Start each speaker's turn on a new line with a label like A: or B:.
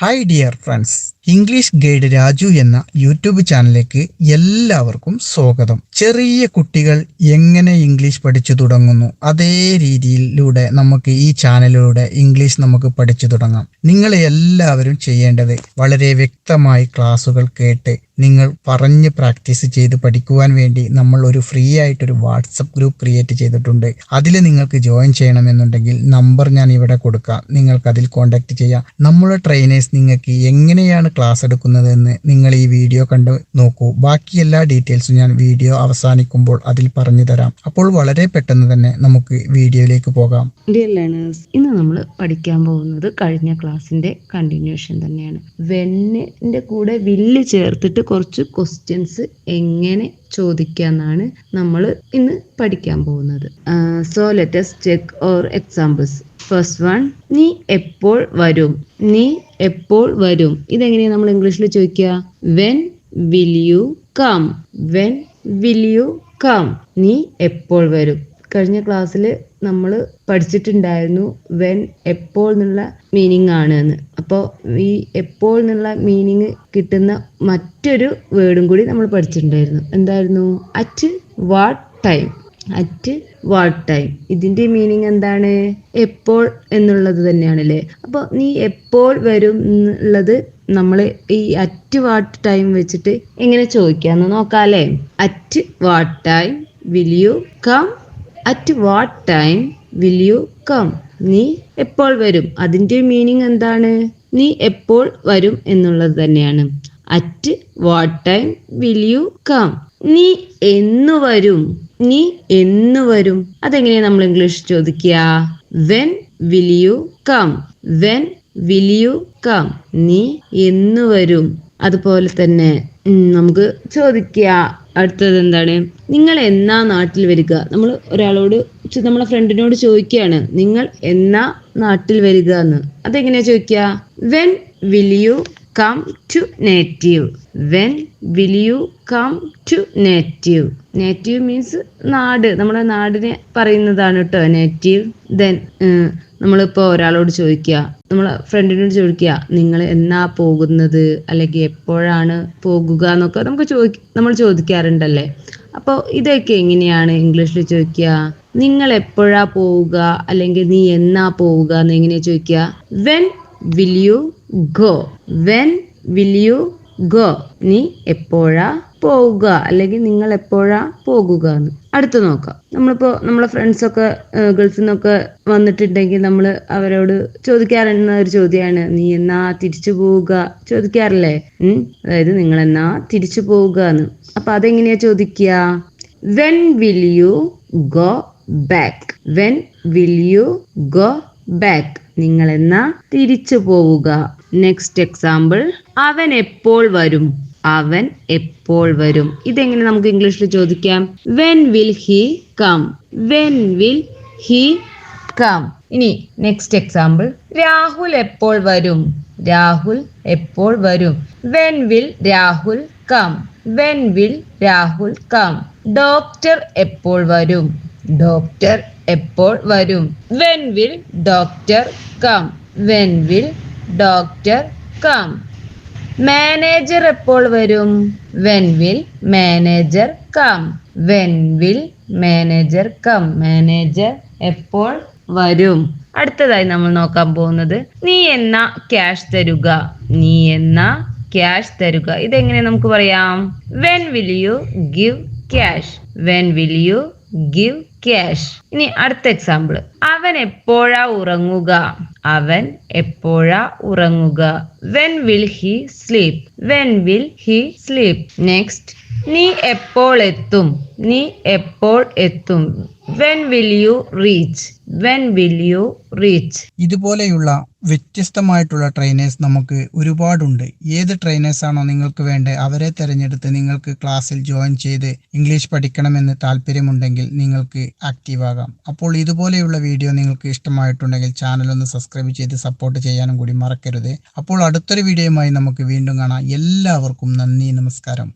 A: Hi dear friends, English guide Raju എന്ന YouTube ചാനലിലേക്ക് എല്ലാവർക്കും സ്വാഗതം. ചെറിയ കുട്ടികൾ എങ്ങനെ ഇംഗ്ലീഷ് പഠിച്ചു തുടങ്ങുന്നു, അതേ രീതിയിലൂടെ നമുക്ക് ഈ ചാനലിലൂടെ ഇംഗ്ലീഷ് നമുക്ക് പഠിച്ചു തുടങ്ങാം. നിങ്ങൾ എല്ലാവരും ചെയ്യേണ്ടത് വളരെ വ്യക്തമായി ക്ലാസ്സുകൾ കേട്ട് നിങ്ങൾ പറഞ്ഞ് പ്രാക്ടീസ് ചെയ്ത് പഠിക്കുവാൻ വേണ്ടി നമ്മൾ ഒരു ഫ്രീ ആയിട്ടൊരു വാട്സപ്പ് ഗ്രൂപ്പ് ക്രിയേറ്റ് ചെയ്തിട്ടുണ്ട്. അതിൽ നിങ്ങൾക്ക് ജോയിൻ ചെയ്യണമെന്നുണ്ടെങ്കിൽ നമ്പർ ഞാൻ ഇവിടെ കൊടുക്കാം, നിങ്ങൾക്ക് അതിൽ കോൺടാക്ട് ചെയ്യാം. നമ്മുടെ ട്രെയിനേഴ്സ് നിങ്ങൾക്ക് എങ്ങനെയാണ് ക്ലാസ് എടുക്കുന്നതെന്ന് നിങ്ങൾ ഈ വീഡിയോ കണ്ട് നോക്കൂ. ബാക്കി എല്ലാ ഡീറ്റെയിൽസും ഞാൻ വീഡിയോ അവസാനിക്കുമ്പോൾ അതിൽ പറഞ്ഞു തരാം. അപ്പോൾ വളരെ പെട്ടെന്ന് തന്നെ നമുക്ക് വീഡിയോയിലേക്ക് പോകാം.
B: ഡിയർ ലേണേഴ്സ്, ഇന്ന് നമ്മൾ പഠിക്കാൻ പോകുന്നത് കഴിഞ്ഞ ക്ലാസ്സിന്റെ കണ്ടിന്യൂഷൻ തന്നെയാണ്. വെന്നിന്റെ കൂടെ വില്ല് ചേർത്തിട്ട് കുറച്ച് ക്വസ്റ്റ്യൻസ് എങ്ങനെ ചോദിക്കാന്നാണ് നമ്മൾ ഇന്ന് പഠിക്കാൻ പോകുന്നത്. So let us check or examples. First one, നീ എപ്പോൾ വരും? നീ എപ്പോൾ വരും ഇതെങ്ങനെയാണ് നമ്മൾ ഇംഗ്ലീഷിൽ ചോദിക്കുക? When will you come? When will you come? നീ എപ്പോൾ വരും? കഴിഞ്ഞ ക്ലാസ്സിൽ നമ്മൾ പഠിച്ചിട്ടുണ്ടായിരുന്നു വെൻ എപ്പോൾ എന്നുള്ള മീനിങ് ആണ് എന്ന്. അപ്പോൾ ഈ എപ്പോൾ എന്നുള്ള മീനിങ് കിട്ടുന്ന മറ്റൊരു വേർഡും കൂടി നമ്മൾ പഠിച്ചിട്ടുണ്ടായിരുന്നു. എന്തായിരുന്നു? At what time. At what time ഇതിന്റെ മീനിങ് എന്താണ്? എപ്പോൾ എന്നുള്ളത് തന്നെയാണല്ലേ. അപ്പോൾ നീ എപ്പോൾ വരും എന്നുള്ളത് നമ്മൾ ഈ അറ്റ് വാട്ട് ടൈം വെച്ചിട്ട് എങ്ങനെ ചോദിക്കാന്ന് നോക്കാല്ലേ. At what time will you come? At what time will you come? നീ എപ്പോൾ വരും? അതിന്റെ മീനിങ് എന്താണ്? നീ എപ്പോൾ വരും എന്നുള്ളത് തന്നെയാണ്. At what time will you come? നീ എന്ന് വരും? നീ എന്ന് വരും അതെങ്ങനെയാ നമ്മൾ ഇംഗ്ലീഷ് ചോദിക്കുക? When will you come? When will you come? നീ എന്ന് വരും. അതുപോലെ തന്നെ നമുക്ക് ചോദിക്കുക. അടുത്തത് എന്താണ്? നിങ്ങൾ എന്നാ നാട്ടിൽ വരിക? നമ്മൾ ഒരാളോട്, നമ്മളെ ഫ്രണ്ടിനോട് ചോദിക്കുകയാണ്, നിങ്ങൾ എന്നാ നാട്ടിൽ വരിക എന്ന്. അതെങ്ങനെയാ ചോദിക്കുക? When will you come to native? When will you come to native? Native means നാട്, നമ്മുടെ നാടിനെ പറയുന്നതാണ് കേട്ടോ നേറ്റീവ്. ദെൻ നമ്മളിപ്പോൾ ഒരാളോട് ചോദിക്കുക, നമ്മളെ ഫ്രണ്ടിനോട് ചോദിക്കുക, നിങ്ങൾ എന്നാ പോകുന്നത് അല്ലെങ്കിൽ എപ്പോഴാണ് പോകുക എന്നൊക്കെ നമ്മൾ ചോദിക്കാറുണ്ടല്ലേ. അപ്പോൾ ഇതൊക്കെ എങ്ങനെയാണ് ഇംഗ്ലീഷിൽ ചോദിക്കുക? നിങ്ങൾ എപ്പോഴാ പോവുക അല്ലെങ്കിൽ നീ എന്നാ പോവുക എന്ന് എങ്ങനെയാ ചോദിക്കുക? When will you go? When will you go? നീ എപ്പോഴാ പോവുക അല്ലെങ്കിൽ നിങ്ങൾ എപ്പോഴാ പോകുക എന്ന്. അടുത്ത് നോക്കാം. നമ്മളിപ്പോൾ നമ്മളെ ഫ്രണ്ട്സൊക്കെ ഗൾഫിൽ നിന്നൊക്കെ വന്നിട്ടുണ്ടെങ്കിൽ നമ്മൾ അവരോട് ചോദിക്കാറുന്ന ഒരു ചോദ്യമാണ്, നീ എന്നാ തിരിച്ചു പോവുക? ചോദിക്കാറില്ലേ? അതായത് നിങ്ങൾ എന്നാ തിരിച്ചു പോവുക എന്ന്. അപ്പൊ അതെങ്ങനെയാ ചോദിക്കുക? When will you go back? When will you go back? നിങ്ങൾ എന്നാ തിരിച്ചു പോവുക? നെക്സ്റ്റ് എക്സാമ്പിൾ, അവൻ എപ്പോൾ വരും? അവൻ എപ്പോൾ വരും ഇതെങ്ങനെ നമുക്ക് ഇംഗ്ലീഷിൽ ചോദിക്കാം? When will he come? When will he come? ഇനി നെക്സ്റ്റ് എക്സാമ്പിൾ, രാഹുൽ എപ്പോൾ വരും? രാഹുൽ എപ്പോൾ വരും? When will Rahul come? When will Rahul come? Doctor എപ്പോൾ വരും? ഡോക്ടർ എപ്പോൾ വരും? When will doctor come? When will doctor come? Manager എപ്പോൾ വരും? When will manager come? When will manager come? Manager എപ്പോൾ വരും? അടുത്തതായി നമ്മൾ നോക്കാൻ പോകുന്നത്, നീ എന്നാ ക്യാഷ് തരുക? നീ എന്നാ ക്യാഷ് തരുക ഇതെങ്ങനെ നമുക്ക് പറയാം? When will you give cash? When will you give cash? ഇനി അടുത്ത എക്സാമ്പിൾ, അവൻ എപ്പോഴാ ഉറങ്ങുക? അവൻ എപ്പോഴാ ഉറങ്ങുക? When will he sleep? When will he sleep? Next, നീ എപ്പോൾ എത്തും? നീ എപ്പോൾ എത്തും? When will you reach? When will you reach?
A: ഇതുപോലെയുള്ള വ്യത്യസ്തമായിട്ടുള്ള ട്രെയിനേഴ്സ് നമുക്ക് ഒരുപാടുണ്ട്. ഏത് ട്രെയിനേഴ്സ് ആണോ നിങ്ങൾക്ക് വേണ്ടത് അവരെ തിരഞ്ഞെടുത്ത് നിങ്ങൾക്ക് ക്ലാസ്സിൽ ജോയിൻ ചെയ്ത് ഇംഗ്ലീഷ് പഠിക്കണമെന്ന് താല്പര്യമുണ്ടെങ്കിൽ നിങ്ങൾക്ക് ആക്റ്റീവ് ആകാം. അപ്പോൾ ഇതുപോലെയുള്ള വീഡിയോ നിങ്ങൾക്ക് ഇഷ്ടമായിട്ടുണ്ടെങ്കിൽ ചാനൽ ഒന്ന് സബ്സ്ക്രൈബ് ചെയ്ത് സപ്പോർട്ട് ചെയ്യാനും കൂടി മറക്കരുത്. അപ്പോൾ അടുത്തൊരു വീഡിയോയുമായി നമുക്ക് വീണ്ടും കാണാം. എല്ലാവർക്കും നന്ദി, നമസ്കാരം.